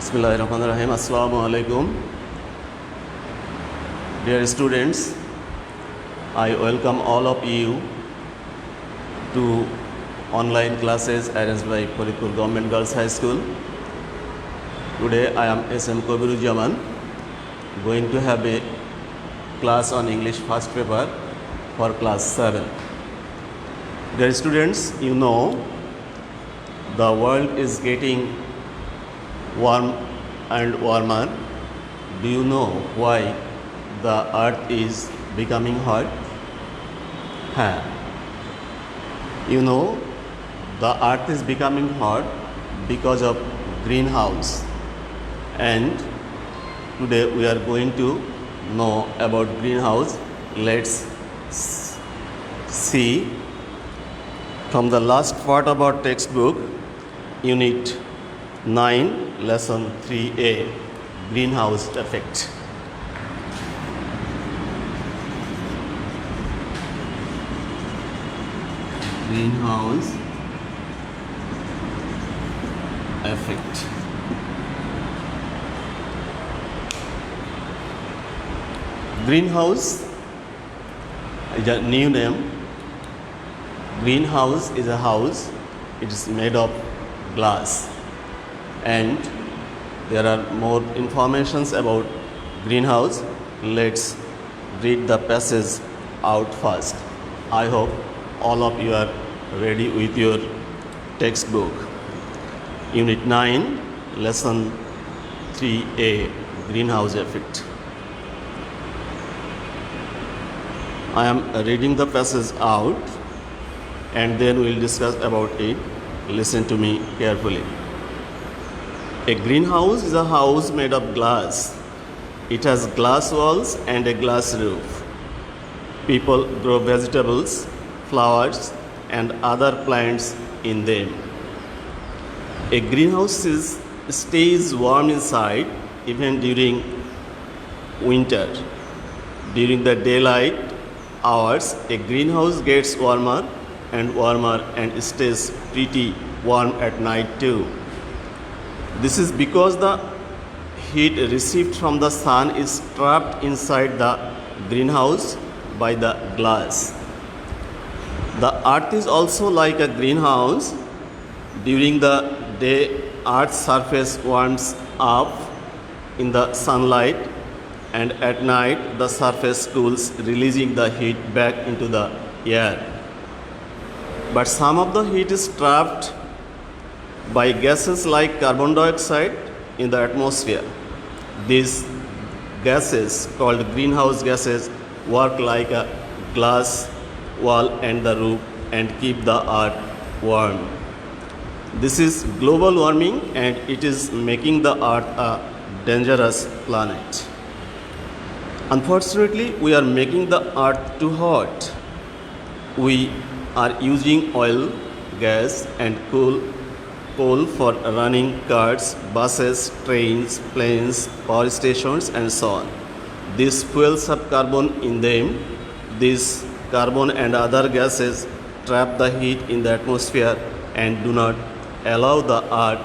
Bismillahirrahmanirrahim. Assalamu alaikum. Dear students, I welcome all of you to online classes arranged by Polipur Government Girls High School. Today I am S.M. Kobirujaman going to have a class on English first paper for class 7. Dear students, you know the world is getting warm and warmer. Do you know why the earth is becoming hot? You know the earth is becoming hot because of greenhouse, and today we are going to know about greenhouse. Let's see from the last part of our textbook, unit 9, lesson 3a, greenhouse effect. Greenhouse effect. Greenhouse is a new name. Greenhouse is a house. It is made of glass, and there are more informations about greenhouse. Let's read the passage out first. I hope all of you are ready with your textbook. Unit 9, lesson 3a, greenhouse effect. I am reading the passage out and then we will discuss about it. Listen to me carefully. A greenhouse is a house made of glass. It has glass walls and a glass roof. People grow vegetables, flowers, and other plants in them. A greenhouse stays warm inside even during winter. During the daylight hours, a greenhouse gets warmer and warmer and stays pretty warm at night too. This is because the heat received from the sun is trapped inside the greenhouse by the glass. The earth is also like a greenhouse. During the day, earth's surface warms up in the sunlight, and at night the surface cools, releasing the heat back into the air. But some of the heat is trapped by gases like carbon dioxide in the atmosphere. These gases, called greenhouse gases, work like a glass wall and the roof and keep the earth warm. This is global warming, and it is making the earth a dangerous planet. Unfortunately, we are making the earth too hot. We are using oil, gas, and coal for running cars, buses, trains, planes, power stations, and so on. These fuels have carbon in them. These carbon and other gases trap the heat in the atmosphere and do not allow the earth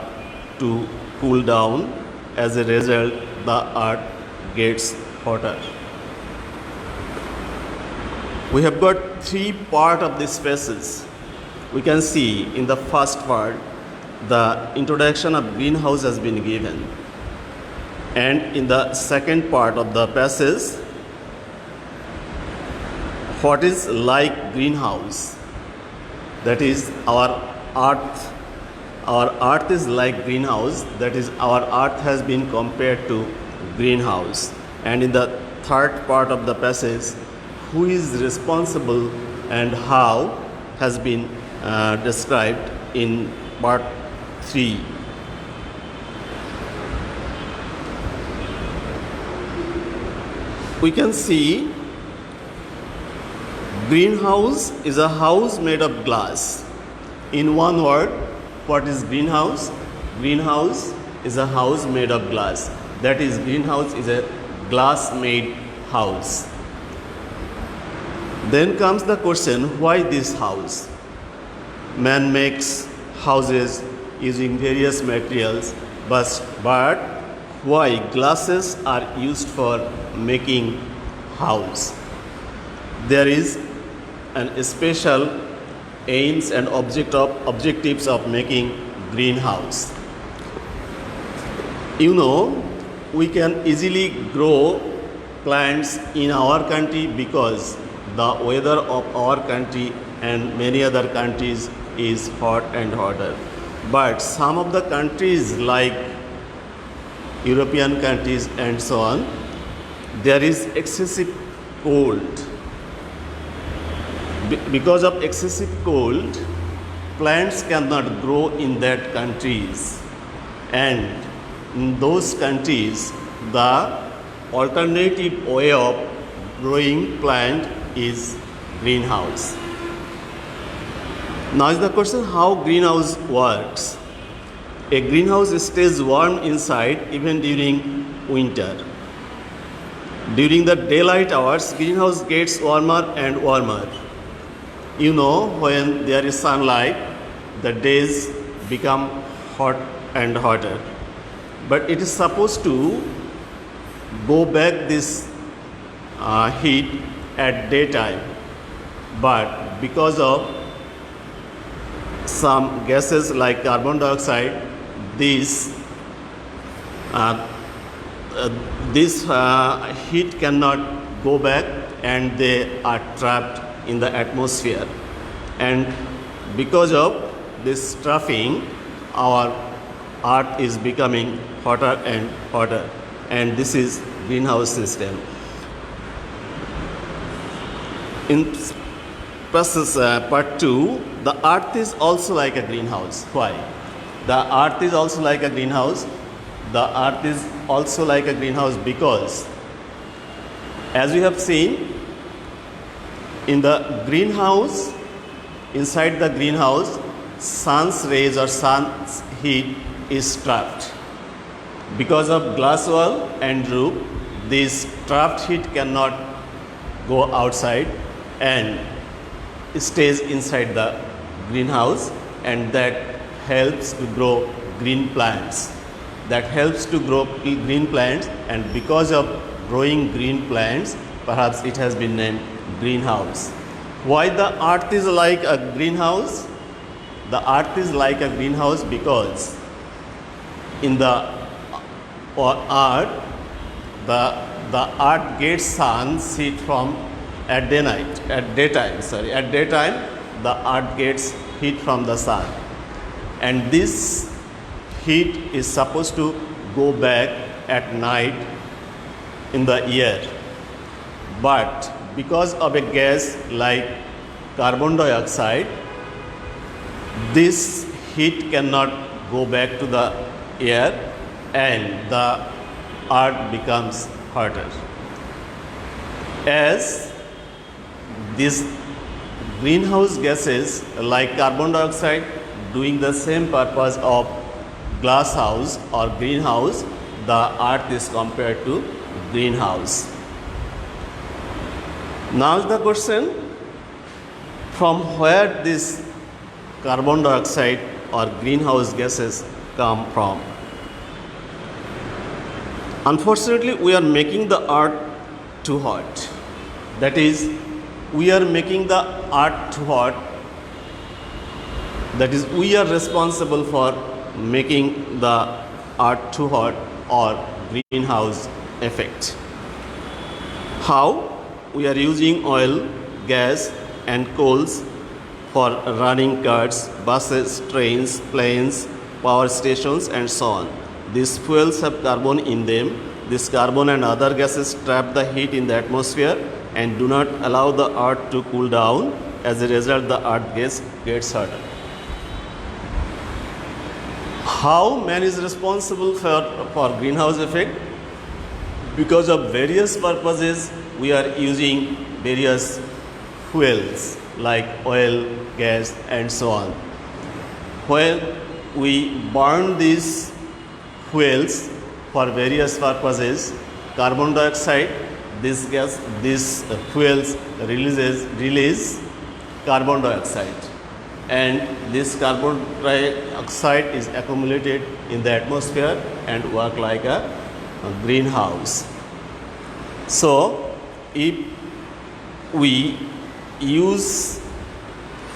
to cool down. As a result, the earth gets hotter. We have got three parts of this passage. We can see in the first part, the introduction of greenhouse has been given. And in the second part of the passage, what is like greenhouse? That is, our earth. Our earth is like greenhouse. That is, our earth has been compared to greenhouse. And in the third part of the passage, who is responsible and how has been described in part 3. We can see greenhouse is a house made of glass. In one word, what is greenhouse? Greenhouse is a house made of glass. That is, greenhouse is a glass made house. Then comes the question, why this house? Man makes houses using various materials but why glasses are used for making house? There is an special aims and objectives of making greenhouse. You know, we can easily grow plants in our country because the weather of our country and many other countries is hot and hotter. But some of the countries like European countries and so on, there is excessive cold. Because of excessive cold, plants cannot grow in that countries, and in those countries the alternative way of growing plant is greenhouse. Now is the question how greenhouse works. A greenhouse stays warm inside even during winter. During the daylight hours, greenhouse gets warmer and warmer. You know, when there is sunlight, the days become hot and hotter. But it is supposed to go back this heat at daytime. But because of some gases like carbon dioxide, this heat cannot go back and they are trapped in the atmosphere. And because of this trapping, our earth is becoming hotter and hotter. And this is greenhouse system. In process part 2, the earth is also like a greenhouse. Why? The earth is also like a greenhouse. The earth is also like a greenhouse because, as we have seen, in the greenhouse, inside the greenhouse, sun's rays or sun's heat is trapped. Because of glass wall and roof, this trapped heat cannot go outside and stays inside the greenhouse, and that helps to grow green plants. That helps to grow green plants, and because of growing green plants, perhaps it has been named greenhouse. Why the earth is like a greenhouse? The earth is like a greenhouse because in the earth, the earth gets sun's heat from at daytime. At daytime, the earth gets heat from the sun, and this heat is supposed to go back at night in the air. But because of a gas like carbon dioxide, this heat cannot go back to the air and the earth becomes hotter. As these greenhouse gases like carbon dioxide doing the same purpose of glass house or greenhouse, the earth is compared to greenhouse. Now the question, from where this carbon dioxide or greenhouse gases come from? Unfortunately, we are making the earth too hot. That is, we are making the earth too hot. That is, we are responsible for making the earth too hot or greenhouse effect. How? We are using oil, gas and coals for running cars, buses, trains, planes, power stations and so on. These fuels have carbon in them. This carbon and other gases trap the heat in the atmosphere and do not allow the earth to cool down. As a result, the earth gets hotter. How man is responsible for greenhouse effect? Because of various purposes, we are using various fuels like oil, gas and so on. When we burn these fuels for various purposes, carbon dioxide, this gas, these fuels release carbon dioxide. and this carbon dioxide is accumulated in the atmosphere and work like a greenhouse. So if we use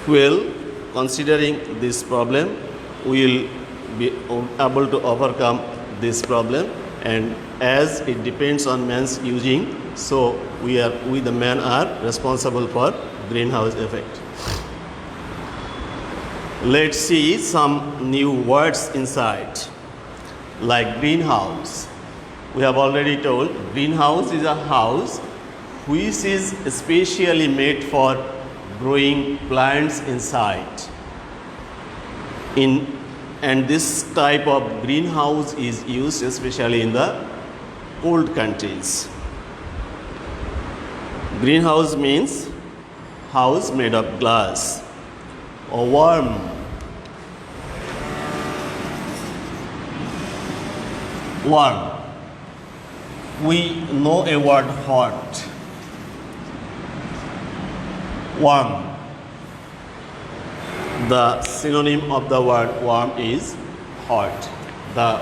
fuel considering this problem, we will be able to overcome this problem, and as it depends on man's using, so we the man are responsible for greenhouse effect. Let's see some new words inside, like greenhouse. We have already told greenhouse is a house which is specially made for growing plants inside. And this type of greenhouse is used especially in the cold countries. Greenhouse means house made of glass or warm. Warm. We know a word hot. Warm. The synonym of the word warm is hot. The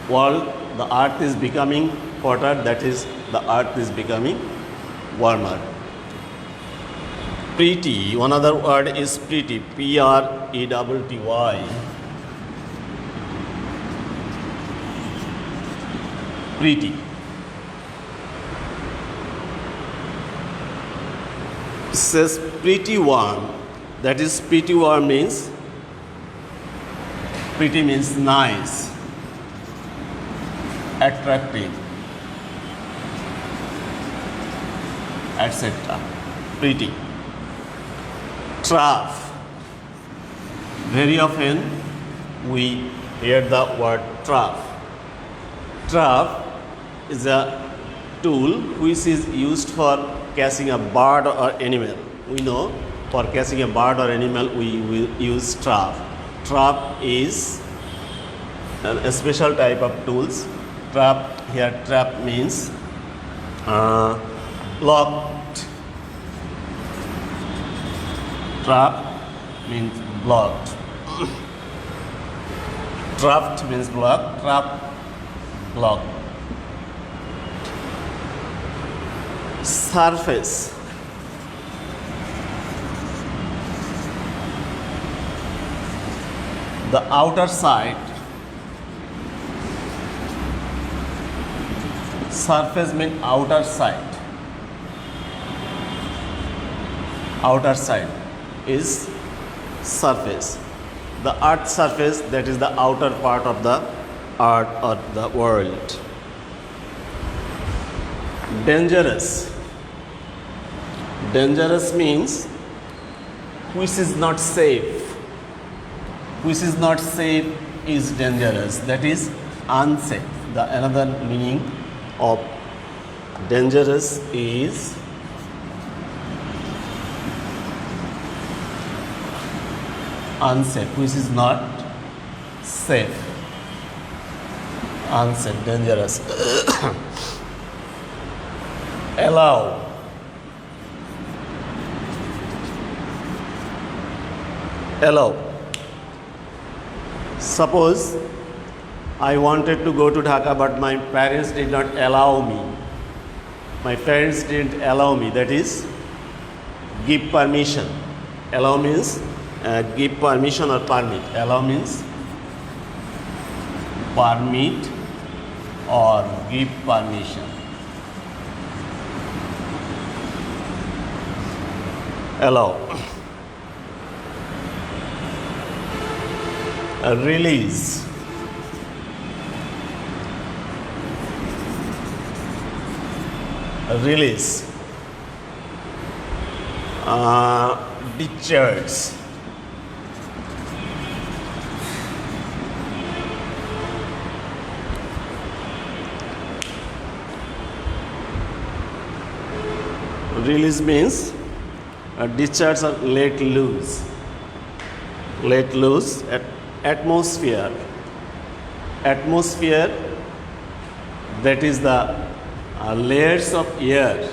world, the earth is becoming hotter, that is, the earth is becoming warmer. Pretty, one other word is pretty, Pretty. Pretty. It says pretty warm. That is, pretty warm means, pretty means nice, attractive, etc. Pretty. Trough. Very often we hear the word trough. Trough is a tool which is used for catching a bird or animal. We know for catching a bird or animal we will use trap. Trap is a special type of tools. Trap, here trap means blocked. Trap means blocked. Trapped means blocked. Trap, blocked. Surface. The outer side. Surface means outer side. Outer side is surface. The earth surface, that is the outer part of the earth or the world. Dangerous. Dangerous means which is not safe. Which is not safe is dangerous. That is unsafe. The another meaning of dangerous is unsafe, which is not safe. Unsafe, dangerous. Allow. Allow. Suppose I wanted to go to Dhaka, but my parents did not allow me. My parents didn't allow me. That is, give permission. Allow means give permission or permit. Allow means permit or give permission. Allow. Release. Release. Discharge. Release means discharge or let loose. Let loose. Atmosphere. Atmosphere, that is the layers of air.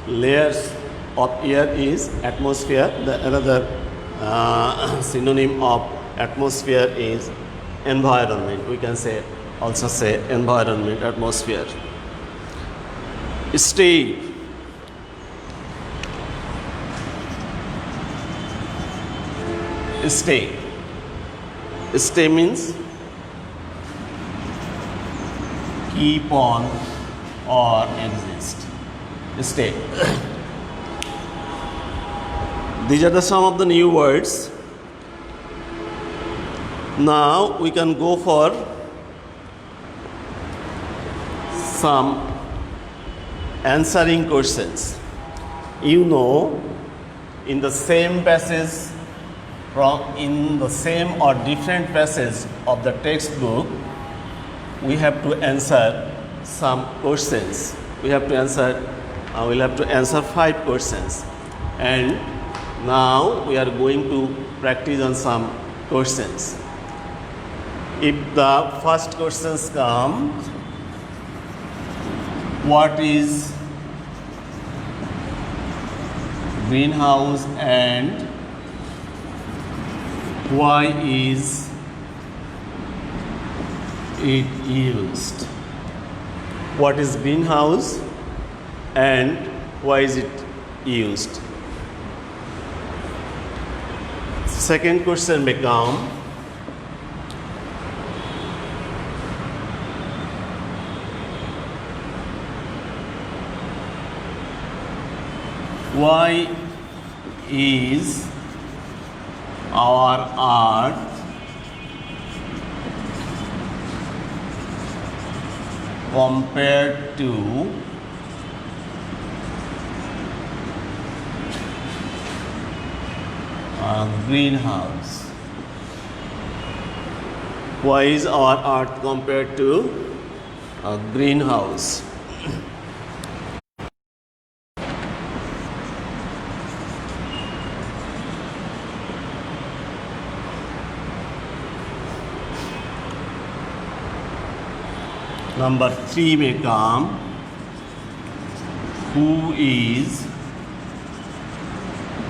Layers of air is atmosphere. The another synonym of atmosphere is environment. We can say also say environment, atmosphere. Stay. Stay. Stay means keep on or exist. Stay. These are some of the new words. Now we can go for some answering questions. You know, in the same passage, in the same or different passage of the textbook, we have to answer some questions. We'll have to answer 5 questions. And now we are going to practice on some questions. If the first questions come, what is greenhouse and why is it used? What is greenhouse and why is it used? Second question may come, why is our earth compared to a greenhouse? Why is our earth compared to a greenhouse? Number 3 may come, who is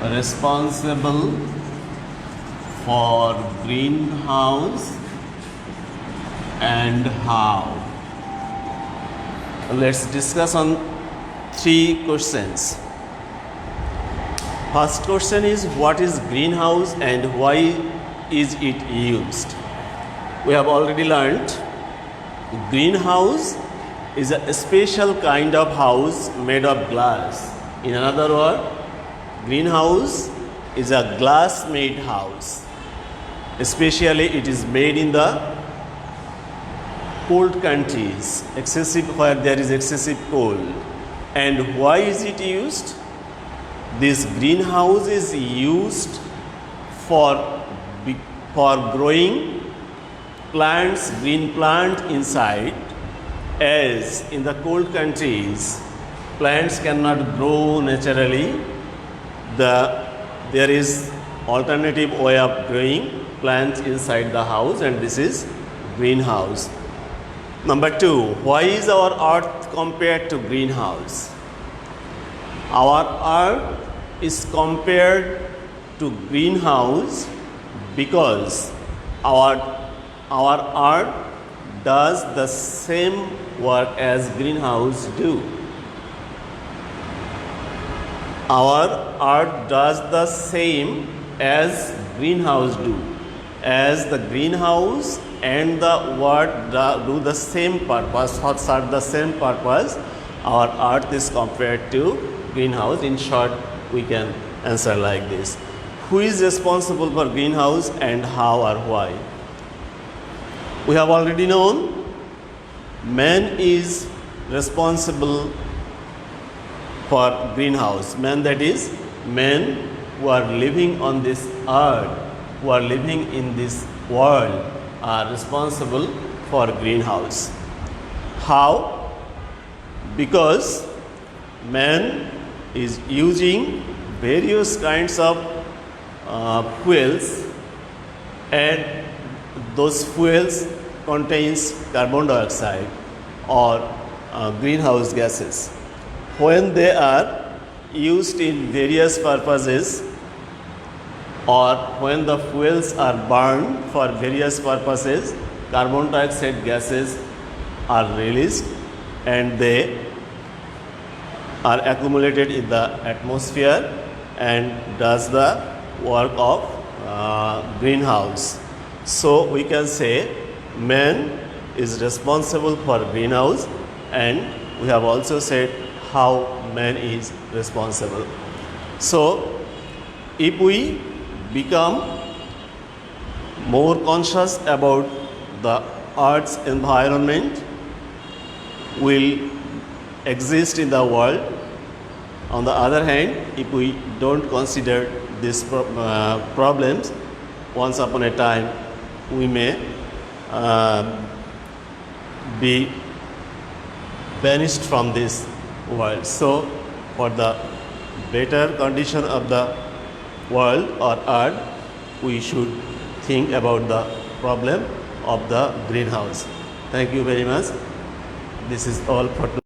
responsible for greenhouse and how? Let's discuss on 3 questions. First question is, what is greenhouse and why is it used? We have already learned greenhouse is a special kind of house made of glass. In another word, greenhouse is a glass made house. Especially it is made in the cold countries, where there is excessive cold. And why is it used? This greenhouse is used for growing plants, green plant inside, as in the cold countries plants cannot grow naturally. There is alternative way of growing plants inside the house, and this is greenhouse. Number 2, why is our earth compared to greenhouse? Our earth is compared to greenhouse because our earth does the same work as greenhouse do. Our earth does the same as greenhouse do. As the greenhouse and the earth do the same purpose, or serve the same purpose, our earth is compared to greenhouse. In short, we can answer like this. Who is responsible for greenhouse and how or why? We have already known man is responsible for greenhouse. Man, that is, men who are living on this earth, who are living in this world, are responsible for greenhouse. How? Because man is using various kinds of fuels, and those fuels contains carbon dioxide or greenhouse gases. When they are used in various purposes, or when the fuels are burned for various purposes, carbon dioxide gases are released and they are accumulated in the atmosphere and does the work of greenhouse. So we can say man is responsible for greenhouse, and we have also said how man is responsible. So if we become more conscious about the earth's environment, will exist in the world. On the other hand, if we don't consider these problems, once upon a time we may be banished from this world. So for the better condition of the world or earth, we should think about the problem of the greenhouse. Thank you very much. This is all for today.